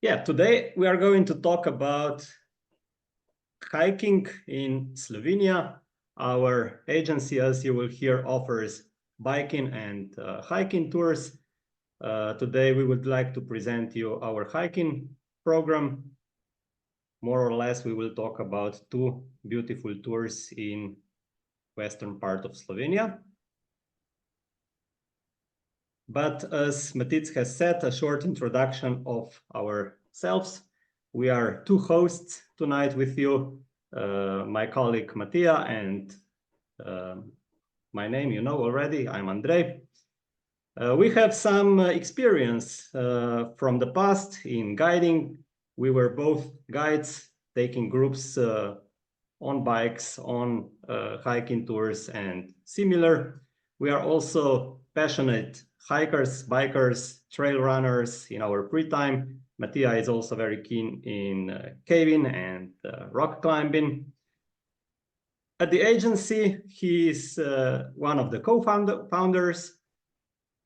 Yeah, today we are going to talk about hiking in Slovenia. Our agency, as you will hear, offers biking and hiking tours. Today we would like to present you our hiking program. More or less, we will talk about two beautiful tours in western part of Slovenia. But as Matic has said, a short introduction of ourselves. We are two hosts tonight with you, my colleague Mattia and my name you know already, I'm Andrei. We have some experience from the past in guiding. We were both guides taking groups on bikes, on hiking tours and similar. We are also passionate hikers, bikers, trail runners in our free time. Mattia is also very keen in caving and rock climbing. At the agency, he is one of the co-founders.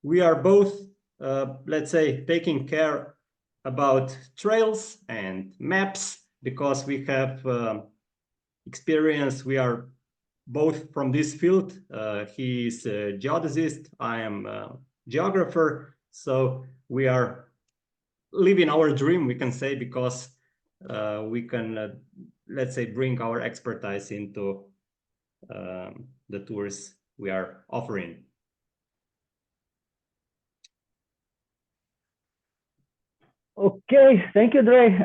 We are both, let's say, taking care about trails and maps because we have experience. We are both from this field. He is a geodesist, I am a geographer. So we are living our dream, we can say, because we can, let's say, bring our expertise into the tours we are offering. Okay, thank you, Dre.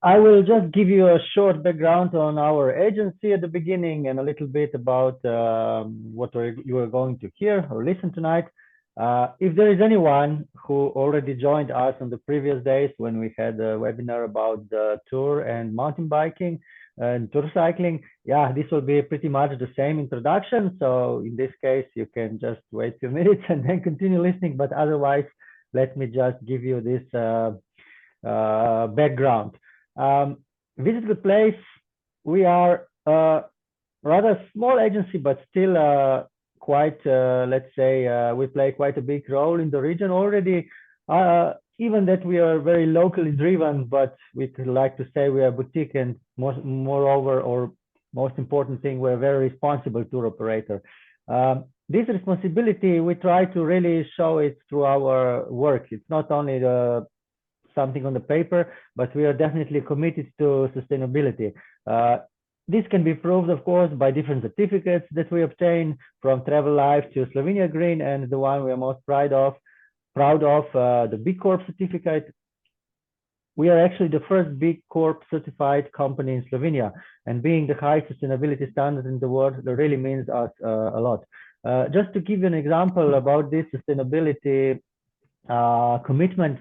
I will just give you a short background on our agency at the beginning and a little bit about what you are going to hear or listen tonight. If there is anyone who already joined us on the previous days when we had a webinar about the tour and mountain biking and tour cycling, yeah, this will be pretty much the same introduction. So in this case, you can just wait a few minutes and then continue listening. But otherwise, let me just give you this background. Visit the place. We are a rather small agency, but still quite, let's say, we play quite a big role in the region already. Even that we are very locally driven, but we could like to say we are boutique, and moreover, or most important thing, we're a very responsible tour operator. This responsibility, we try to really show it through our work. It's not only something on the paper, but we are definitely committed to sustainability. This can be proved, of course, by different certificates that we obtain, from Travel Life to Slovenia Green, and the one we are most proud of, the B Corp certificate. We are actually the first B Corp certified company in Slovenia, and being the high sustainability standard in the world, that really means us a lot. Just to give you an example about this sustainability commitment,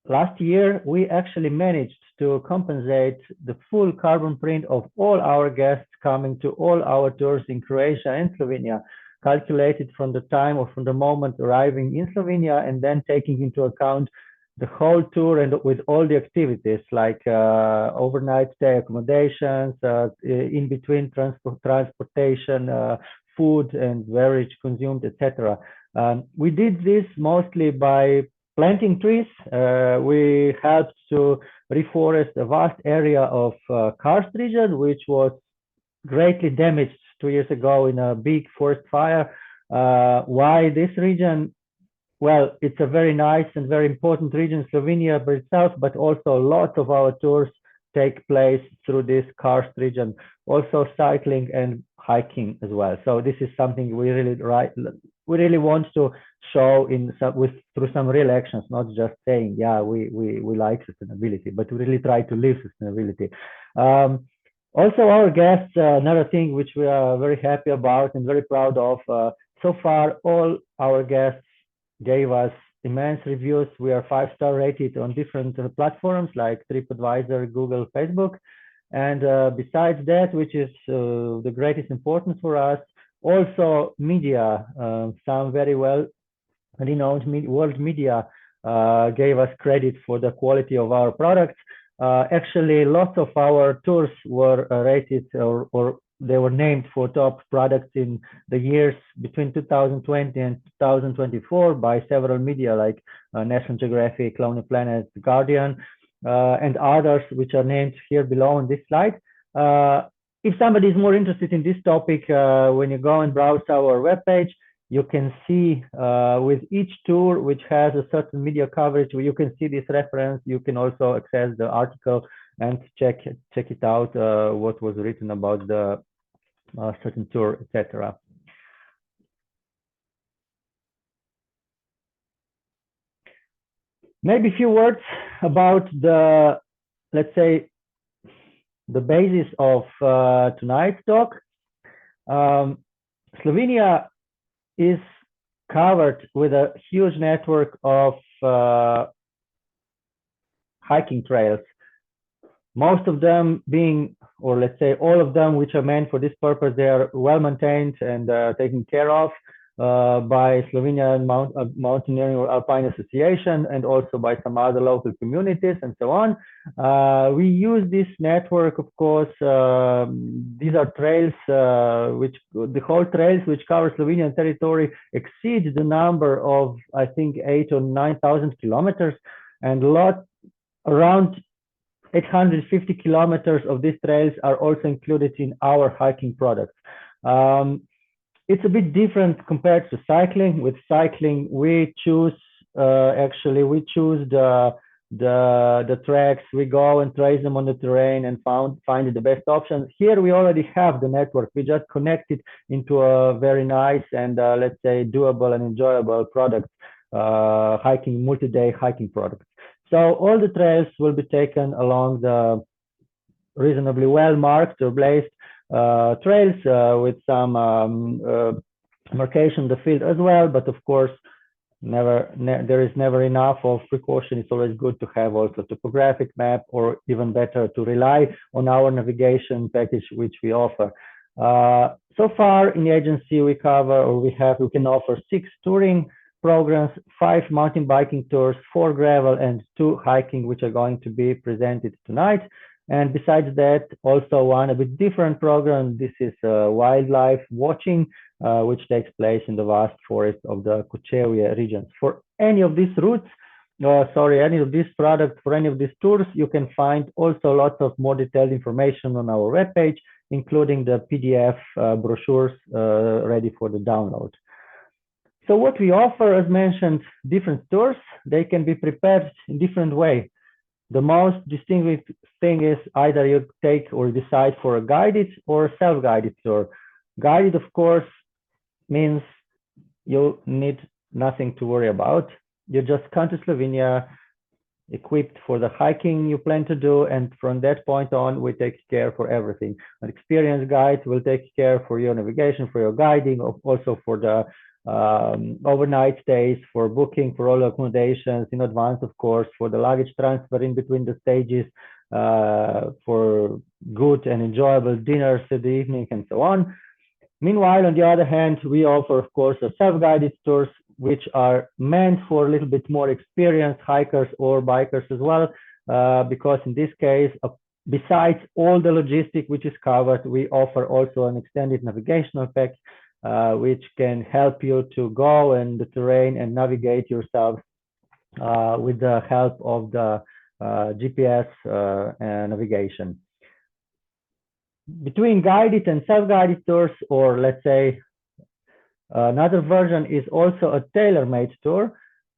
last year we actually managed to compensate the full carbon print of all our guests coming to all our tours in Croatia and Slovenia, calculated from the time or from the moment arriving in Slovenia, and then taking into account the whole tour and with all the activities like overnight stay accommodations, in between transportation, food and beverage consumed, etc. We did this mostly by planting trees. We helped to reforest a vast area of karst region, which was greatly damaged 2 years ago in a big forest fire. Why this region? Well, it's a very nice and very important region, Slovenia by itself, but also lots of our tours take place through this karst region, also cycling and hiking as well. So this is something we really want to show through some real actions, not just saying, yeah, we like sustainability, but we really try to live sustainability. Also, our guests, another thing which we are very happy about and very proud of, so far all our guests gave us immense reviews. We are 5-star rated on different platforms like TripAdvisor, Google, Facebook. And besides that, which is the greatest importance for us, also media, some very well renowned world media gave us credit for the quality of our products. Actually, lots of our tours were rated or they were named for top products in the years between 2020 and 2024 by several media like National Geographic, Lonely Planet, Guardian, and others, which are named here below on this slide. If somebody is more interested in this topic, when you go and browse our webpage, you can see with each tour which has a certain media coverage, you can see this reference. You can also access the article and check it out, what was written about the certain tour, etc. Maybe a few words about the, let's say, the basis of tonight's talk. Slovenia is covered with a huge network of hiking trails, most of them being, or let's say all of them which are meant for this purpose, they are well maintained and taken care of by Slovenian Mountaineering or Alpine Association, and also by some other local communities and so on. We use this network, of course. These are trails the whole trails which cover Slovenian territory exceed the number of, I think, 8,000 or 9,000 kilometers, and around 850 kilometers of these trails are also included in our hiking products. It's a bit different compared to cycling. With cycling, we choose the tracks. We go and trace them on the terrain and find the best options. Here we already have the network. We just connect it into a very nice and let's say doable and enjoyable product, multi-day hiking product. So all the trails will be taken along the reasonably well marked or blazed trails with some markation in the field as well. But of course, there is never enough of precaution. It's always good to have also a topographic map, or even better to rely on our navigation package which we offer. So far in the agency we can offer 6 touring programs, 5 mountain biking tours, 4 gravel and 2 hiking, which are going to be presented tonight. And besides that, also one a bit different program. This is wildlife watching, which takes place in the vast forest of the Kočevje regions. For any of these routes, any of these products, for any of these tours, you can find also lots of more detailed information on our webpage, including the PDF brochures ready for the download. So what we offer, as mentioned, different tours. They can be prepared in different way. The most distinguishing thing is either you take or decide for a guided or self-guided tour. Guided, of course, means you need nothing to worry about. You just come to Slovenia equipped for the hiking you plan to do, and from that point on, we take care for everything. An experienced guide will take care for your navigation, for your guiding, also for the overnight stays, for booking, for all accommodations in advance, of course, for the luggage transfer in between the stages, for good and enjoyable dinners in the evening, and so on. Meanwhile, on the other hand, we offer, of course, self-guided tours, which are meant for a little bit more experienced hikers or bikers as well, because in this case, besides all the logistics which is covered, we offer also an extended navigational pack, which can help you to go in the terrain and navigate yourself with the help of the GPS navigation. Between guided and self-guided tours, or let's say another version is also a tailor-made tour.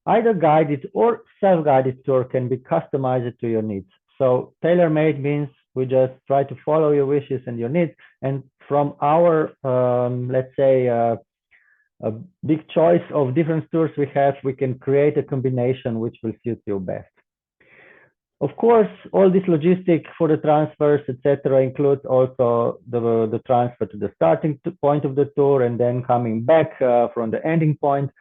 Either guided or self-guided tour can be customized to your needs. So tailor-made means we just try to follow your wishes and your needs, and from our let's say a big choice of different tours we can create a combination which will suit you best. Of course, all this logistic for the transfers, etc., includes also the transfer to the starting point of the tour and then coming back from the ending point.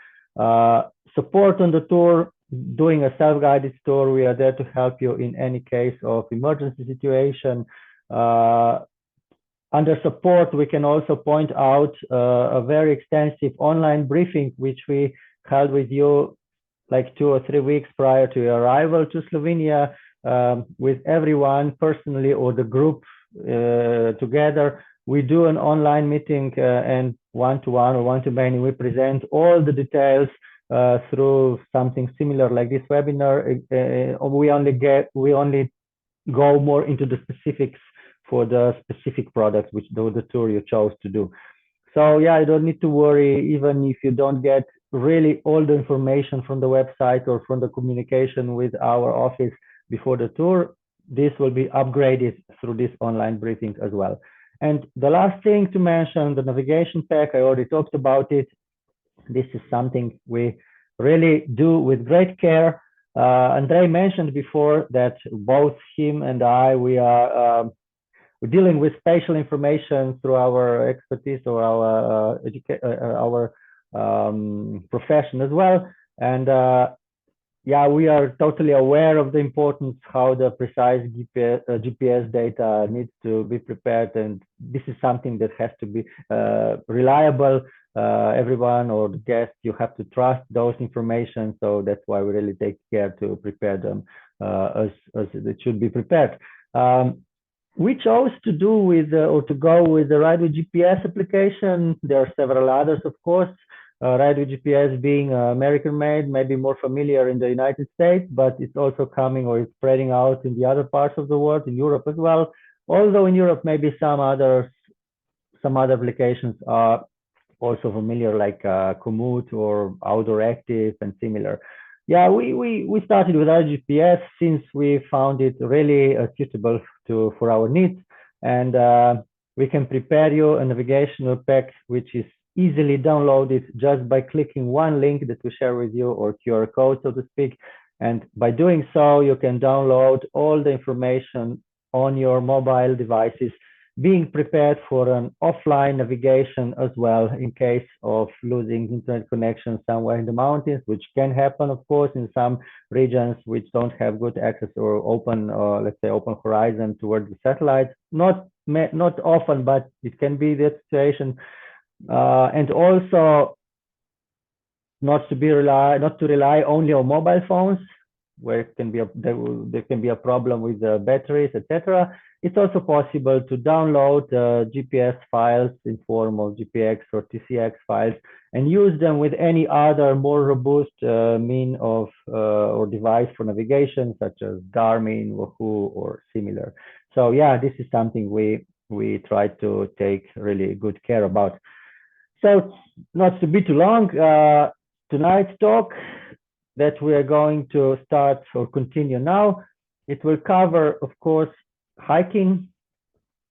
Support on the tour. Doing a self-guided tour, we are there to help you in any case of emergency situation. Under support, we can also point out a very extensive online briefing, which we held with you like 2 or 3 weeks prior to your arrival to Slovenia, with everyone personally or the group together, we do an online meeting and one-to-one or one-to-many, we present all the details through something similar like this webinar. We only go more into the specifics for the specific product, which the tour you chose to do. So yeah, you don't need to worry, even if you don't get really all the information from the website or from the communication with our office before the tour. This will be upgraded through this online briefing as well. And the last thing to mention, the navigation pack, I already talked about it. This is something we really do with great care. Andrei mentioned before that both him and I, we're dealing with spatial information through our expertise or our profession as well. And yeah, we are totally aware of the importance how the precise GPS data needs to be prepared, and this is something that has to be reliable. Everyone or the guest, you have to trust those information, so that's why we really take care to prepare them as it should be prepared. We chose to do with or to go with the Ride with GPS application. There are several others, of course. Ride with GPS being American made, maybe more familiar in the United States, but it's also coming or it's spreading out in the other parts of the world, in Europe as well. Although in Europe, maybe some other applications are also familiar, like Komoot or Outdoor Active and similar. Yeah, we started with our GPS since we found it really suitable for our needs, and we can prepare you a navigational pack which is easily downloaded just by clicking one link that we share with you, or QR code, so to speak. And by doing so, you can download all the information on your mobile devices, being prepared for an offline navigation as well in case of losing internet connection somewhere in the mountains, which can happen, of course, in some regions which don't have good access or open, let's say, open horizon towards the satellites. Not often, but it can be the situation. And also not to rely only on mobile phones, where it can be there can be a problem with the batteries, etc. It's also possible to download GPS files in form of GPX or TCX files and use them with any other more robust mean of or device for navigation, such as Garmin, Wahoo, or similar. So yeah, this is something we try to take really good care about. So not to be too long, tonight's talk that we are going to start or continue now, it will cover, of course, hiking,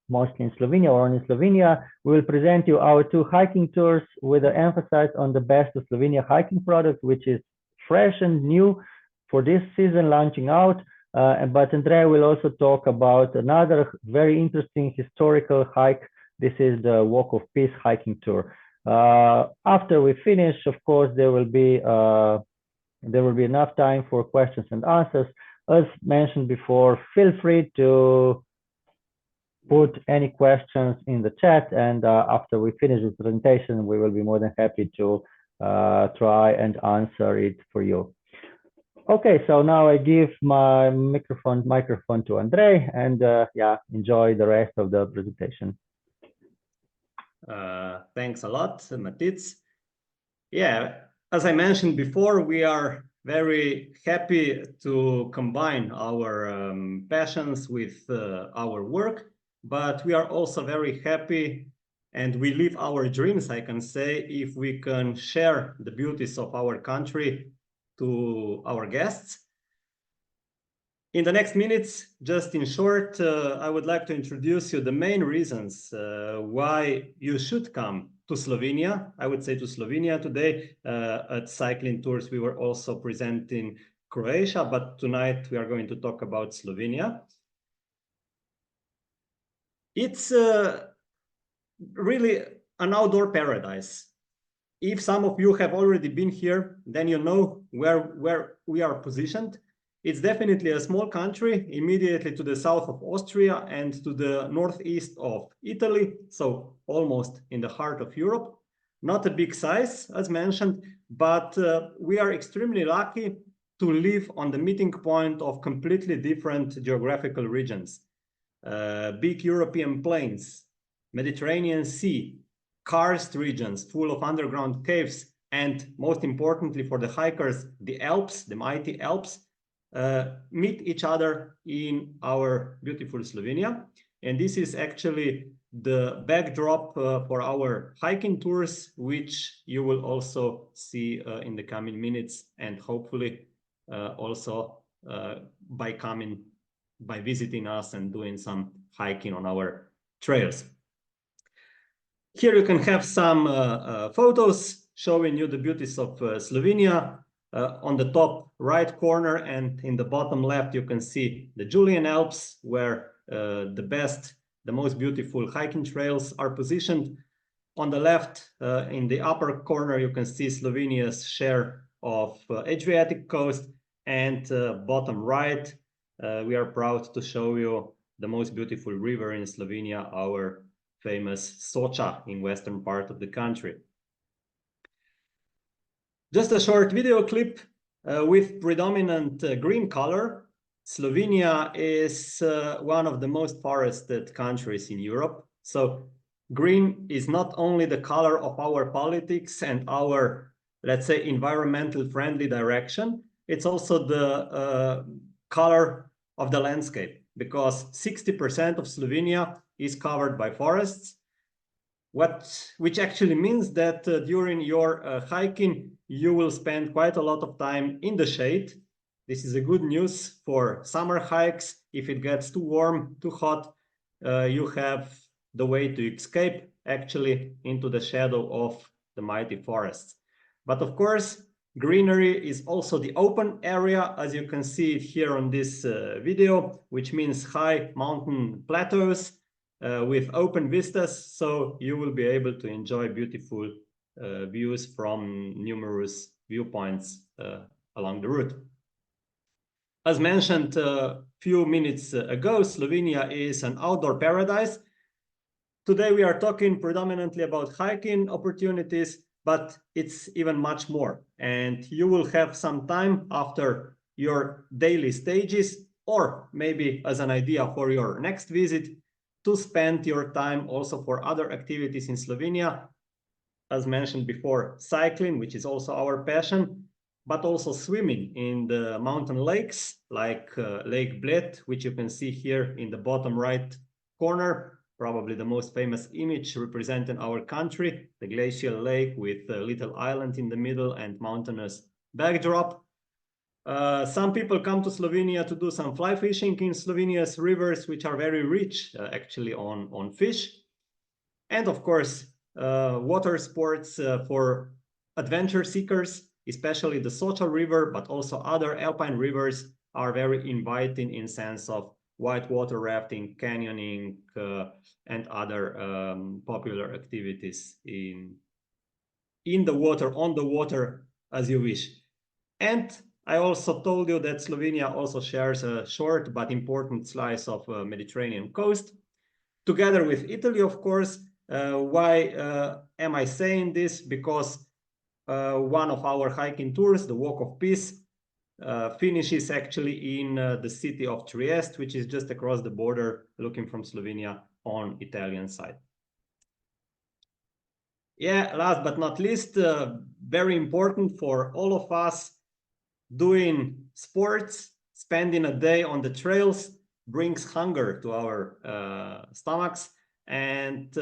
mostly in Slovenia or in Slovenia. We will present you our two hiking tours with an emphasis on the best of Slovenia hiking product, which is fresh and new for this season launching out. But Andrea will also talk about another very interesting historical hike. This is the Walk of Peace hiking tour. After we finish, of course, there will be enough time for questions and answers. As mentioned before, feel free to put any questions in the chat, and after we finish the presentation, we will be more than happy to try and answer it for you. Okay, so now I give my microphone to Andrei, and yeah, enjoy the rest of the presentation. Thanks a lot, Matic. Yeah, as I mentioned before, we are very happy to combine our passions with our work, but we are also very happy and we live our dreams, I can say, if we can share the beauties of our country to our guests. In the next minutes, just in short, I would like to introduce you the main reasons why you should come to Slovenia. I would say to Slovenia today. At Cycling Tours, we were also presenting Croatia, but tonight we are going to talk about Slovenia. It's really an outdoor paradise. If some of you have already been here, then you know where we are positioned. It's definitely a small country, immediately to the south of Austria and to the northeast of Italy, so almost in the heart of Europe. Not a big size, as mentioned, but we are extremely lucky to live on the meeting point of completely different geographical regions. Big European plains, Mediterranean Sea, karst regions full of underground caves, and most importantly for the hikers, the Alps, the mighty Alps, meet each other in our beautiful Slovenia. And this is actually the backdrop for our hiking tours, which you will also see in the coming minutes, and hopefully also by visiting us and doing some hiking on our trails. Here you can have some photos showing you the beauties of Slovenia. On the top right corner and in the bottom left, you can see the Julian Alps, where the most beautiful hiking trails are positioned. On the left, in the upper corner, you can see Slovenia's share of Adriatic coast, and bottom right, we are proud to show you the most beautiful river in Slovenia, our famous Soča in western part of the country. Just a short video clip with predominant green color. Slovenia is one of the most forested countries in Europe. So green is not only the color of our politics and our, let's say, environmental friendly direction, it's also the color of the landscape, because 60% of Slovenia is covered by forests, which actually means that during your hiking, you will spend quite a lot of time in the shade. This is a good news for summer hikes. If it gets too warm, too hot, you have the way to escape actually into the shadow of the mighty forests. But of course, greenery is also the open area, as you can see it here on this video, which means high mountain plateaus with open vistas, so you will be able to enjoy beautiful views from numerous viewpoints along the route. As mentioned a few minutes ago, Slovenia is an outdoor paradise. Today we are talking predominantly about hiking opportunities, but it's even much more. And you will have some time after your daily stages, or maybe as an idea for your next visit, to spend your time also for other activities in Slovenia. As mentioned before, cycling, which is also our passion, but also swimming in the mountain lakes like Lake Bled, which you can see here in the bottom right corner, probably the most famous image representing our country, the glacial lake with a little island in the middle and mountainous backdrop. Some people come to Slovenia to do some fly fishing in Slovenia's rivers, which are very rich actually on fish. And of course, water sports for adventure seekers, especially the Soča River, but also other alpine rivers are very inviting in sense of whitewater rafting, canyoning, and other popular activities in the water, on the water, as you wish. And I also told you that Slovenia also shares a short but important slice of Mediterranean coast, together with Italy, of course. Why am I saying this? Because one of our hiking tours, the Walk of Peace, finishes actually in the city of Trieste, which is just across the border, looking from Slovenia on Italian side. Yeah, last but not least, very important for all of us, doing sports, spending a day on the trails brings hunger to our stomachs, and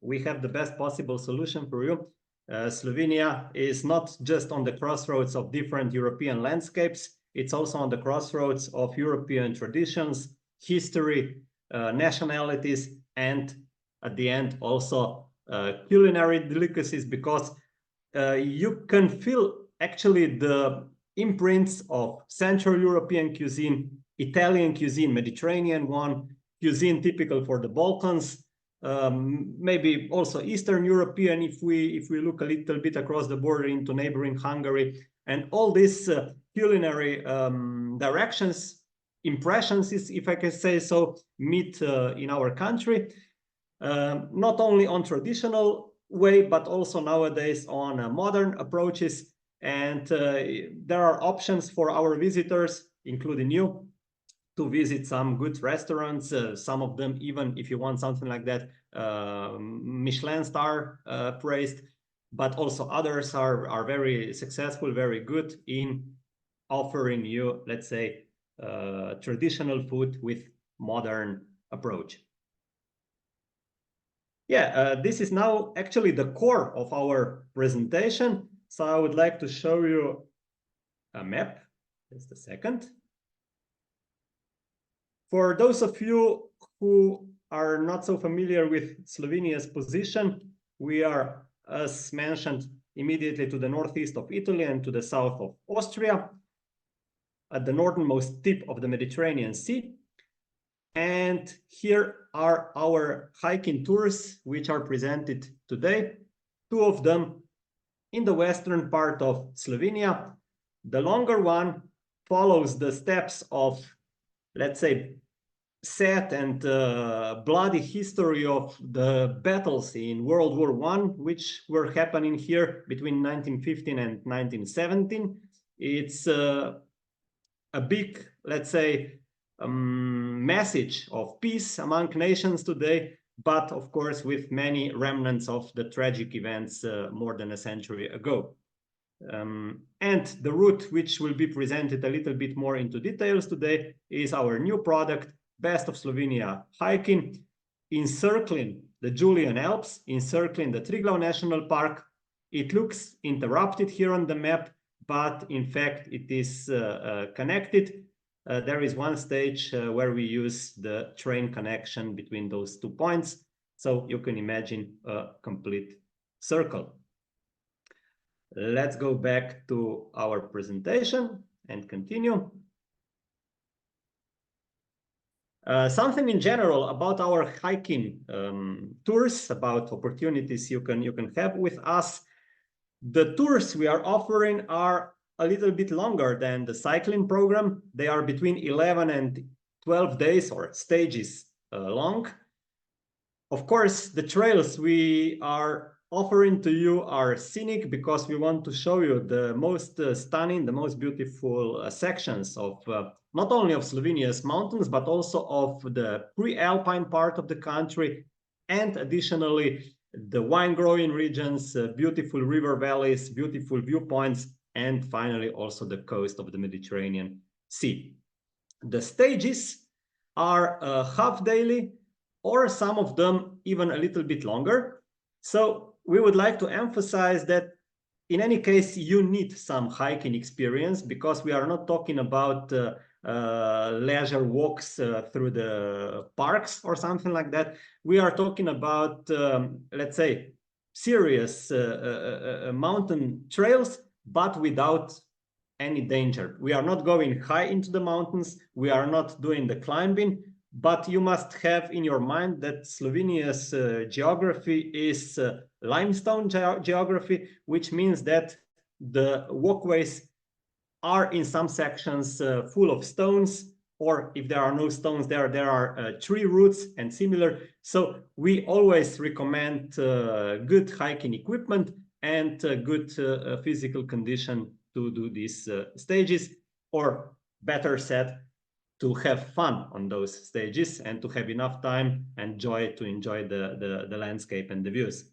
we have the best possible solution for you. Slovenia is not just on the crossroads of different European landscapes, it's also on the crossroads of European traditions, history, nationalities, and at the end also culinary delicacies, because you can feel actually the imprints of Central European cuisine, Italian cuisine, Mediterranean one, cuisine typical for the Balkans, maybe also Eastern European if we look a little bit across the border into neighboring Hungary, and all these culinary directions, impressions, if I can say so, meet in our country, not only on traditional way, but also nowadays on modern approaches. And there are options for our visitors, including you, to visit some good restaurants, some of them even, if you want something like that, Michelin star praised, but also others are very successful, very good in offering you, let's say, traditional food with modern approach. Yeah, this is now actually the core of our presentation. So I would like to show you a map. Just a second. For those of you who are not so familiar with Slovenia's position, we are, as mentioned, immediately to the northeast of Italy and to the south of Austria, at the northernmost tip of the Mediterranean Sea. And here are our hiking tours, which are presented today. Two of them in the western part of Slovenia. The longer one follows the steps of, let's say, sad and bloody history of the battles in World War I, which were happening here between 1915 and 1917. It's a big, let's say, message of peace among nations today, but of course with many remnants of the tragic events more than a century ago. And the route, which will be presented a little bit more into details today, is our new product, Best of Slovenia Hiking, encircling the Julian Alps, encircling the Triglav National Park. It looks interrupted here on the map, but in fact it is connected. There is one stage where we use the train connection between those 2 points, so you can imagine a complete circle. Let's go back to our presentation and continue. Something in general about our hiking tours, about opportunities you can have with us. The tours we are offering are a little bit longer than the cycling program. They are between 11 and 12 days or stages long. Of course, the trails we are offering to you are scenic because we want to show you the most stunning, the most beautiful sections of not only of Slovenia's mountains, but also of the pre-alpine part of the country, and additionally the wine-growing regions, beautiful river valleys, beautiful viewpoints, and finally also the coast of the Mediterranean Sea. The stages are half daily, or some of them even a little bit longer. So we would like to emphasize that in any case, you need some hiking experience, because we are not talking about leisure walks through the parks or something like that. We are talking about, let's say, serious mountain trails, but without any danger. We are not going high into the mountains. We are not doing the climbing. But you must have in your mind that Slovenia's geography is limestone geography, which means that the walkways are in some sections full of stones, or if there are no stones there are tree roots and similar. So we always recommend good hiking equipment and good physical condition to do these stages, or better said, to have fun on those stages and to have enough time and joy to enjoy the landscape and the views.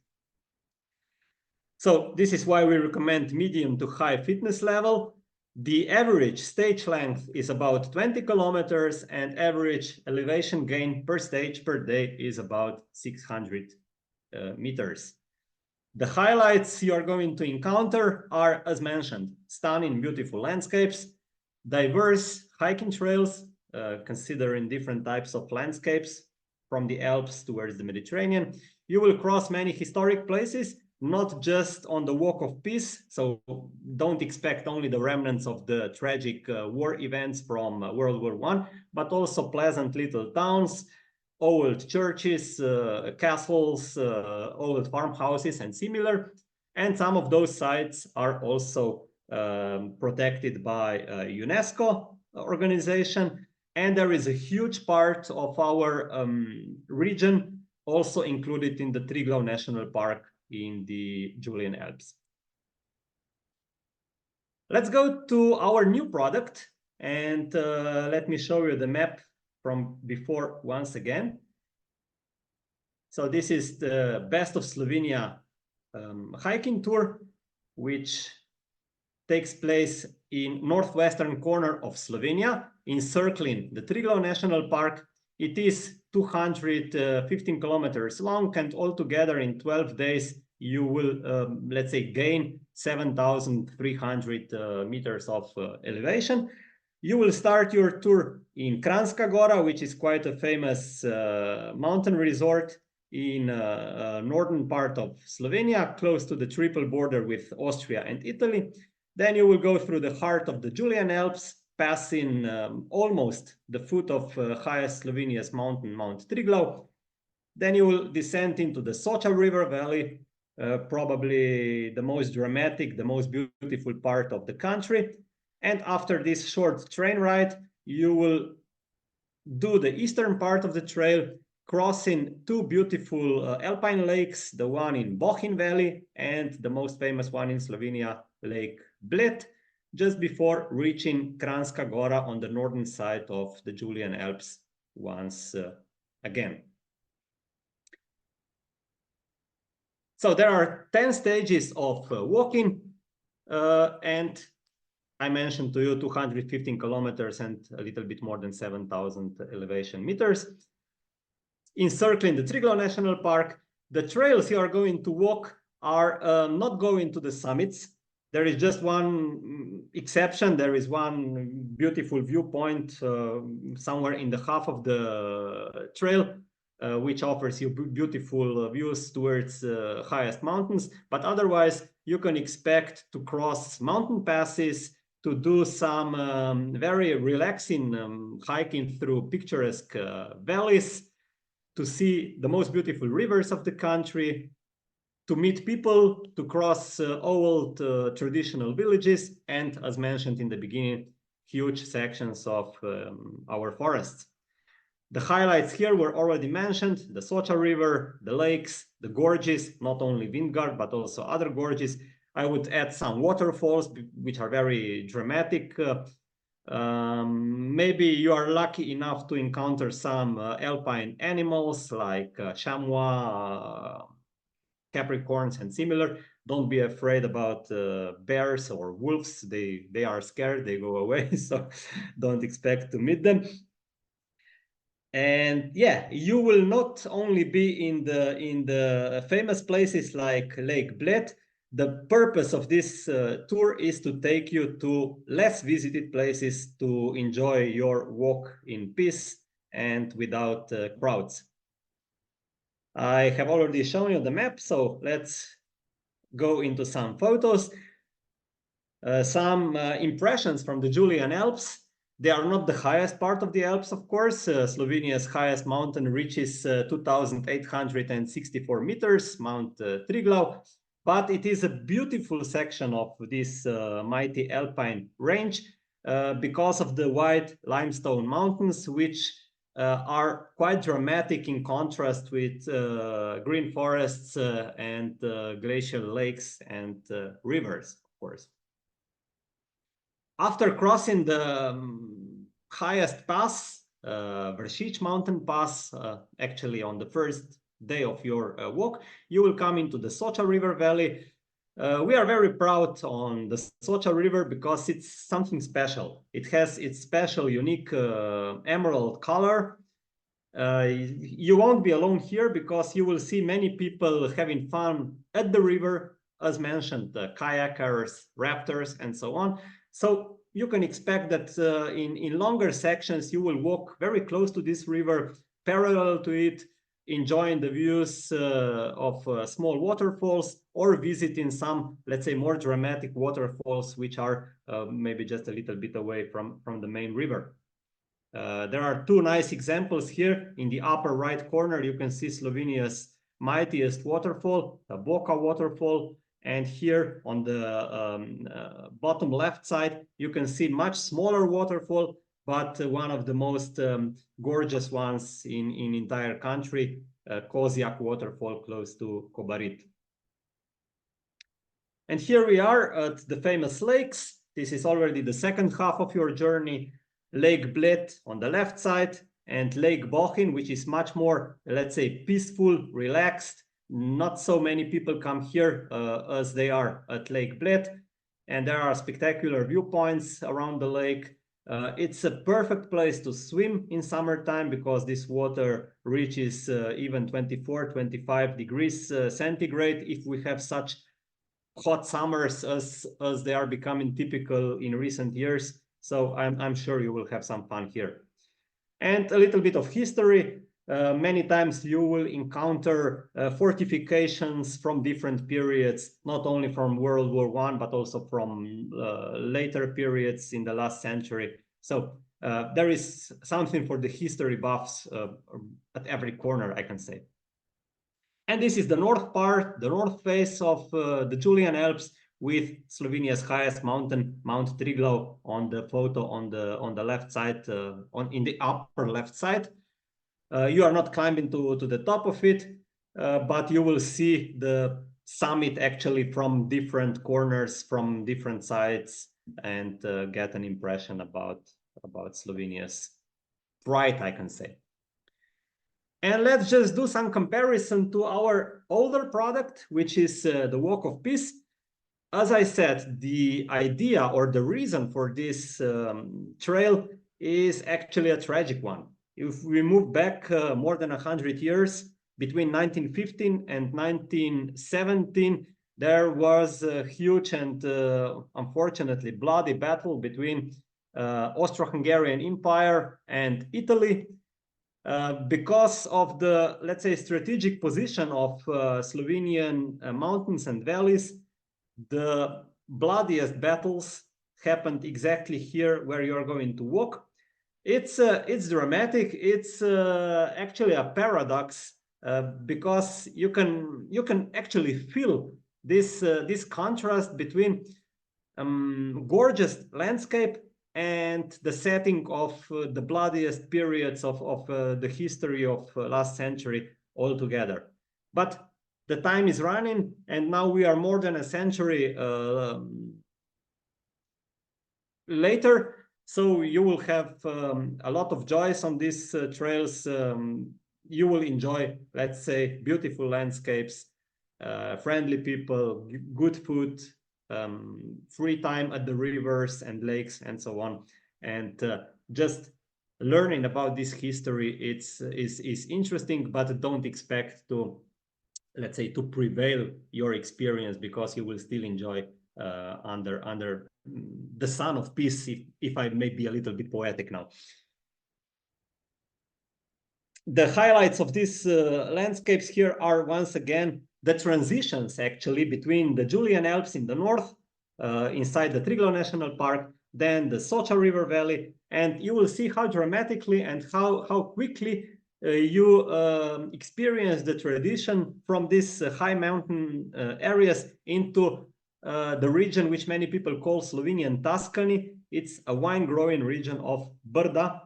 So this is why we recommend medium to high fitness level. The average stage length is about 20 kilometers, and average elevation gain per stage per day is about 600 meters. The highlights you are going to encounter are, as mentioned, stunning, beautiful landscapes, diverse hiking trails, considering different types of landscapes from the Alps towards the Mediterranean. You will cross many historic places, not just on the Walk of Peace. So don't expect only the remnants of the tragic war events from World War I, but also pleasant little towns, old churches, castles, old farmhouses, and similar. And some of those sites are also protected by UNESCO organization. And there is a huge part of our region also included in the Triglav National Park in the Julian Alps. Let's go to our new product, And let me show you the map from before once again. So this is the Best of Slovenia hiking tour, which takes place in northwestern corner of Slovenia, encircling the Triglav National Park. It is 215 kilometers long, and altogether in 12 days, you will, let's say, gain 7,300 meters of elevation. You will start your tour in Kranjska Gora, which is quite a famous mountain resort in northern part of Slovenia, close to the triple border with Austria and Italy. Then you will go through the heart of the Julian Alps, passing almost the foot of highest Slovenia's mountain, Mount Triglav. Then you will descend into the Soča River Valley, probably the most dramatic, the most beautiful part of the country. And after this short train ride, you will do the eastern part of the trail, crossing two beautiful alpine lakes, the one in Bohinj Valley and the most famous one in Slovenia, Lake Bled, just before reaching Kranjska Gora on the northern side of the Julian Alps once again. So there are 10 stages of walking, and I mentioned to you 215 kilometers and a little bit more than 7,000 elevation meters. Encircling the Triglav National Park, the trails you are going to walk are not going to the summits. There is just one exception. There is one beautiful viewpoint somewhere in the half of the trail, which offers you beautiful views towards highest mountains. But otherwise, you can expect to cross mountain passes, to do some very relaxing hiking through picturesque valleys, to see the most beautiful rivers of the country, to meet people, to cross old traditional villages, and as mentioned in the beginning, huge sections of our forests. The highlights here were already mentioned: the Soča River, the lakes, the gorges, not only Vindgard, but also other gorges. I would add some waterfalls, which are very dramatic. Maybe you are lucky enough to encounter some alpine animals like chamois, Capricorns, and similar. Don't be afraid about bears or wolves. They are scared, they go away, so don't expect to meet them. And yeah, you will not only be in the famous places like Lake Bled. The purpose of this tour is to take you to less visited places to enjoy your walk in peace and without crowds. I have already shown you the map, so let's go into some photos. Some impressions from the Julian Alps. They are not the highest part of the Alps, of course. Slovenia's highest mountain reaches 2,864 meters, Mount Triglav, but it is a beautiful section of this mighty alpine range because of the white limestone mountains, which are quite dramatic in contrast with green forests and glacial lakes and rivers, of course. After crossing the highest pass, Vršič mountain pass, actually on the first day of your walk, you will come into the Soča River Valley. We are very proud on the Soča River because it's something special. It has its special, unique emerald color. You won't be alone here because you will see many people having fun at the river, as mentioned, kayakers, rafters, and so on. So you can expect that in longer sections, you will walk very close to this river, parallel to it, enjoying the views of small waterfalls, or visiting some, let's say, more dramatic waterfalls, which are maybe just a little bit away from the main river. There are two nice examples here. In the upper right corner, you can see Slovenia's mightiest waterfall, the Boka waterfall. And here on the bottom left side, you can see much smaller waterfall, but one of the most gorgeous ones in entire country, Kozjak waterfall close to Kobarid. And here we are at the famous lakes. This is already the second half of your journey. Lake Bled on the left side, and Lake Bohin, which is much more, let's say, peaceful, relaxed. Not so many people come here as they are at Lake Bled, and there are spectacular viewpoints around the lake. It's a perfect place to swim in summertime because this water reaches even 24, 25 degrees centigrade if we have such hot summers as they are becoming typical in recent years. So I'm sure you will have some fun here. And a little bit of history. Many times you will encounter fortifications from different periods, not only from World War I, but also from later periods in the last century. So there is something for the history buffs at every corner, I can say. And this is the north part, the north face of the Julian Alps, with Slovenia's highest mountain, Mount Triglav, on the photo on the left side, in the upper left side. You are not climbing to the top of it, but you will see the summit actually from different corners, from different sides, and get an impression about Slovenia's pride, I can say. And let's just do some comparison to our older product, which is the Walk of Peace. As I said, the idea or the reason for this trail is actually a tragic one. If we move back more than 100 years, between 1915 and 1917, there was a huge and unfortunately bloody battle between Austro-Hungarian Empire and Italy. Because of the, let's say, strategic position of Slovenian mountains and valleys, the bloodiest battles happened exactly here where you are going to walk. It's dramatic. It's actually a paradox because you can actually feel this contrast between gorgeous landscape and the setting of the bloodiest periods of the history of last century altogether. But the time is running, and now we are more than a century later. So you will have a lot of joys on these trails. You will enjoy, let's say, beautiful landscapes, friendly people, good food, free time at the rivers and lakes and so on. And just learning about this history, is interesting, but don't expect to, let's say, to prevail your experience, because you will still enjoy under the sun of peace, if I may be a little bit poetic now. The highlights of these landscapes here are, once again, the transitions actually between the Julian Alps in the north, inside the Triglav National Park, then the Socha River Valley, and you will see how dramatically and how quickly you experience the tradition from these high mountain areas into the region which many people call Slovenian Tuscany. It's a wine growing region of Brda,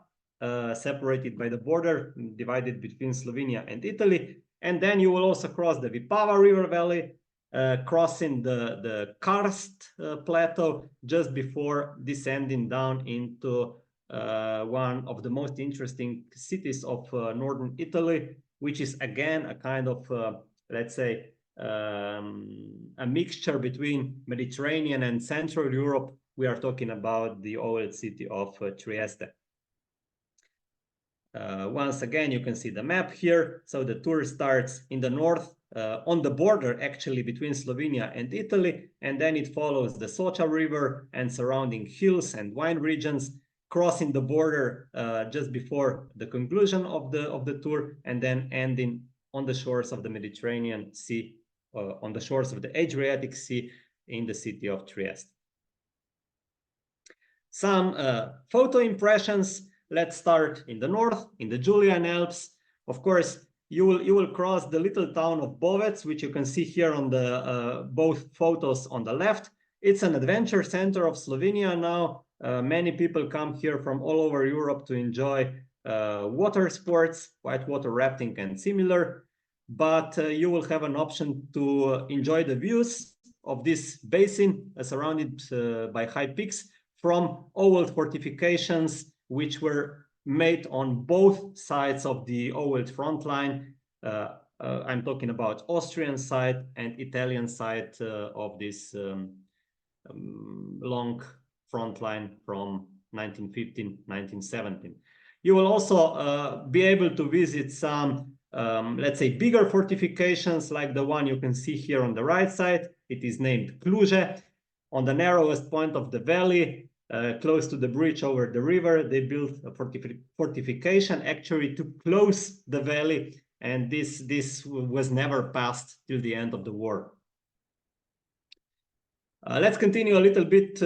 separated by the border, divided between Slovenia and Italy. And then you will also cross the Vipava River Valley, crossing the karst plateau just before descending down into one of the most interesting cities of northern Italy, which is again a kind of, let's say, a mixture between Mediterranean and Central Europe. We are talking about the old city of Trieste. Once again, you can see the map here. So the tour starts in the north, on the border actually between Slovenia and Italy, and then it follows the Socha River and surrounding hills and wine regions, crossing the border just before the conclusion of the tour, and then ending on the shores of the Mediterranean Sea, on the shores of the Adriatic Sea, in the city of Trieste. Some photo impressions. Let's start in the north, in the Julian Alps. Of course, you will cross the little town of Bovec, which you can see here on the both photos on the left. It's an adventure center of Slovenia now. Many people come here from all over Europe to enjoy water sports, whitewater rafting and similar. But you will have an option to enjoy the views of this basin, surrounded by high peaks, from old fortifications which were made on both sides of the old front line. I'm talking about Austrian side and Italian side of this long front line from 1915, 1917. You will also be able to visit some, let's say, bigger fortifications like the one you can see here on the right side. It is named Cluj. On the narrowest point of the valley, close to the bridge over the river, they built a fortification actually to close the valley, and this was never passed till the end of the war. Let's continue a little bit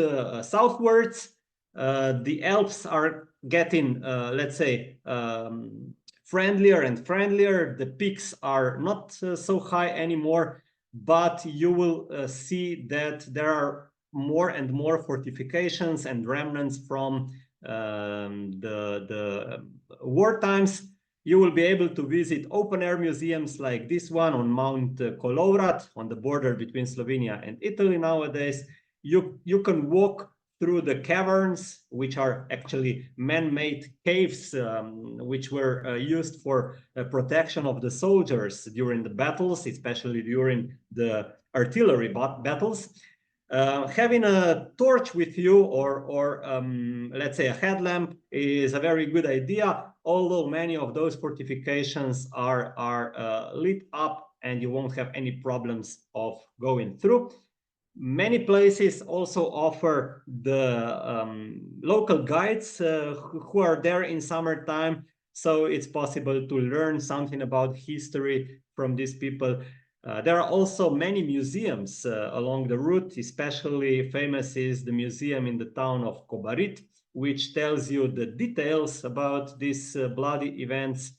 southwards. The Alps are getting, let's say, friendlier and friendlier. The peaks are not so high anymore, but you will see that there are more and more fortifications and remnants from the war times. You will be able to visit open-air museums like this one on Mount Kolovrat, on the border between Slovenia and Italy nowadays. You can walk through the caverns, which are actually man-made caves, which were used for protection of the soldiers during the battles, especially during the artillery battles. Having a torch with you or let's say a headlamp is a very good idea, although many of those fortifications are lit up and you won't have any problems of going through. Many places also offer the local guides who are there in summertime, so it's possible to learn something about history from these people. There are also many museums along the route. Especially famous is the museum in the town of Kobarit, which tells you the details about these bloody events.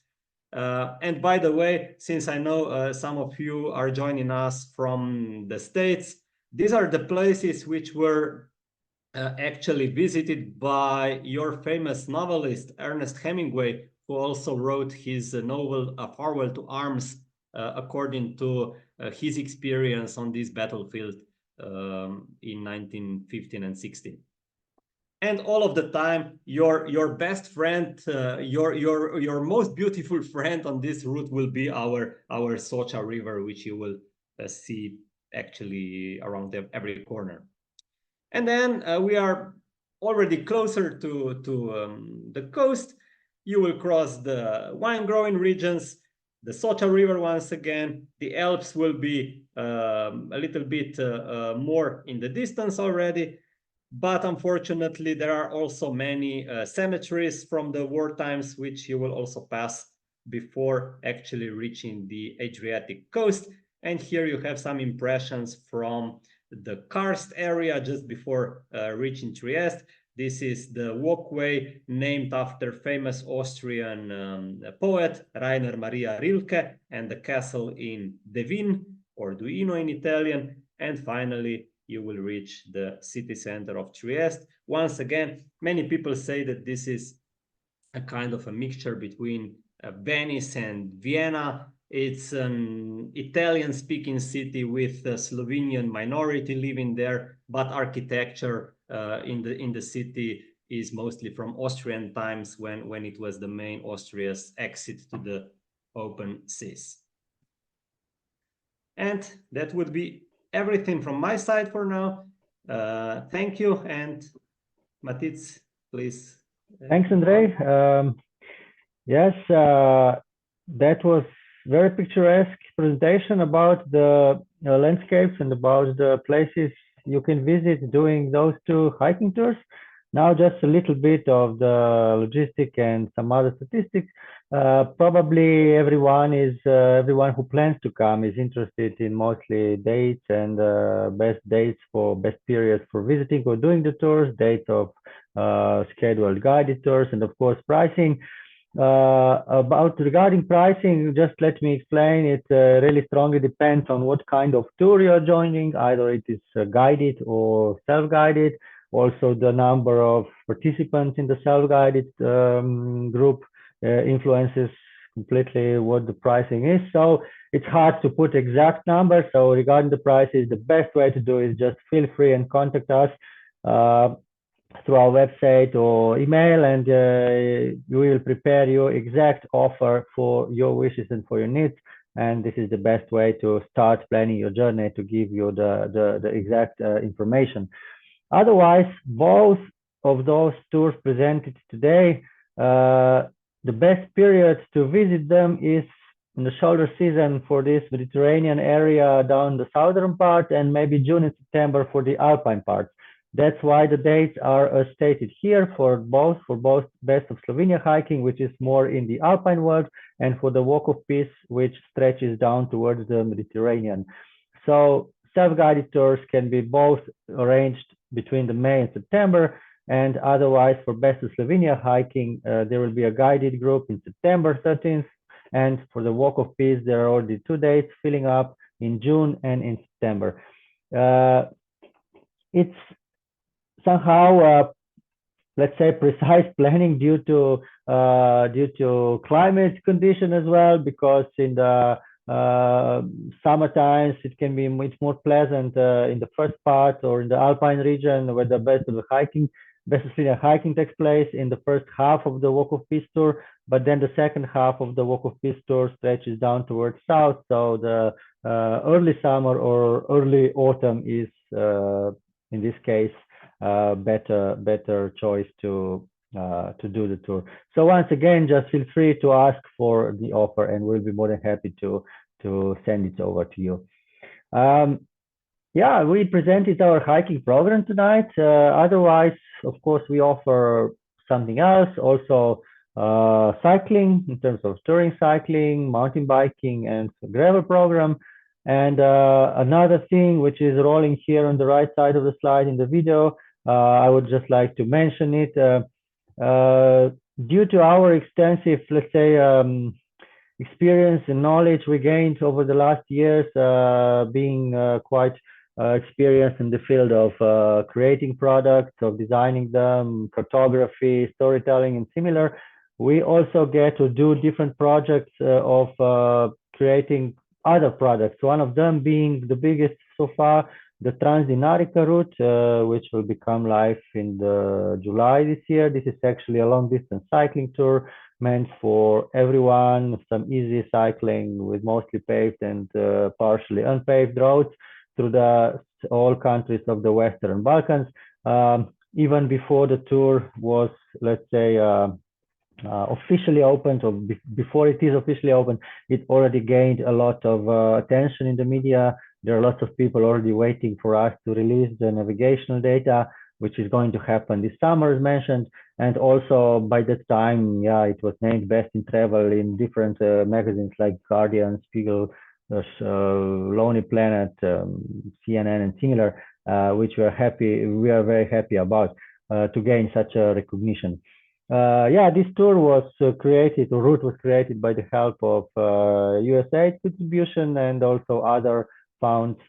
And by the way, since I know some of you are joining us from the States, these are the places which were actually visited by your famous novelist, Ernest Hemingway, who also wrote his novel, A Farewell to Arms, according to his experience on this battlefield in 1915 and 16. And all of the time, your best friend, your most beautiful friend on this route will be our Socha River, which you will see actually around every corner. And then we are already closer to the coast. You will cross the wine-growing regions, the Socha River once again. The Alps will be a little bit more in the distance already. But unfortunately, there are also many cemeteries from the war times, which you will also pass before actually reaching the Adriatic coast. And here you have some impressions from the karst area just before reaching Trieste. This is the walkway named after famous Austrian poet Rainer Maria Rilke, and the castle in Devin, or Duino in Italian. And finally, you will reach the city center of Trieste. Once again, many people say that this is a kind of a mixture between Venice and Vienna. It's an Italian-speaking city with a Slovenian minority living there, but architecture in the city is mostly from Austrian times, when it was the main Austria's exit to the open seas. And that would be everything from my side for now. Thank you, and Matic, please. Thanks, Andrei. Yes, that was very picturesque presentation about the landscapes and about the places you can visit during those two hiking tours. Now just a little bit of the logistic and some other statistics. Probably everyone who plans to come is interested in mostly dates and best periods for visiting or doing the tours, dates of scheduled guided tours, and of course pricing. Regarding pricing, just let me explain. It really strongly depends on what kind of tour you're joining. Either it is guided or self-guided. Also, the number of participants in the self-guided group influences completely what the pricing is. So it's hard to put exact numbers. So regarding the prices, the best way to do is just feel free and contact us through our website or email, and we will prepare your exact offer for your wishes and for your needs. And this is the best way to start planning your journey, to give you the exact information. Otherwise, both of those tours presented today, the best period to visit them is in the shoulder season for this Mediterranean area down the southern part, and maybe June and September for the Alpine part. That's why the dates are stated here for both Best of Slovenia hiking, which is more in the Alpine world, and for the Walk of Peace, which stretches down towards the Mediterranean. So self-guided tours can be both arranged between the May and September, and otherwise for Best of Slovenia hiking, there will be a guided group in September 13th, and for the Walk of Peace, there are already 2 dates filling up in June and in September. It's somehow, let's say, precise planning due to climate condition as well, because in the summer times it can be much more pleasant in the first part or in the Alpine region, where the Best of Slovenia hiking takes place in the first half of the Walk of Peace tour, but then the second half of the Walk of Peace tour stretches down towards south. So the early summer or early autumn is in this case better choice to do the tour. So once again, just feel free to ask for the offer, and we'll be more than happy to send it over to you. Yeah, we presented our hiking program tonight. Otherwise, of course, we offer something else, also cycling in terms of touring cycling, mountain biking, and gravel program. And another thing which is rolling here on the right side of the slide in the video, I would just like to mention it. Due to our extensive, let's say, experience and knowledge we gained over the last years, being quite experienced in the field of creating products, of designing them, photography, storytelling, and similar, we also get to do different projects of creating other products. One of them being the biggest so far, the Trans-Dinarica route, which will become live in July this year. This is actually a long distance cycling tour meant for everyone, some easy cycling with mostly paved and partially unpaved roads through all countries of the Western Balkans. Even before the tour was, let's say, officially opened, or before it is officially open, it already gained a lot of attention in the media. There are lots of people already waiting for us to release the navigational data, which is going to happen this summer, as mentioned. And also by that time, yeah, it was named Best in Travel in different magazines like Guardian, Spiegel, Lonely Planet, CNN, and similar, which we are very happy about to gain such a recognition. Yeah, this tour was created, or route was created by the help of USAID contribution and also other funds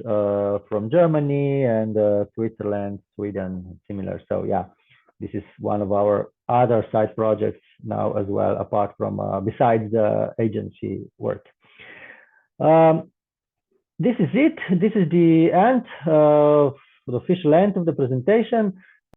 from Germany and Switzerland, Sweden, similar. So yeah, this is one of our other side projects now as well, apart from besides the agency work. This is it. This is the end, the official end of the presentation.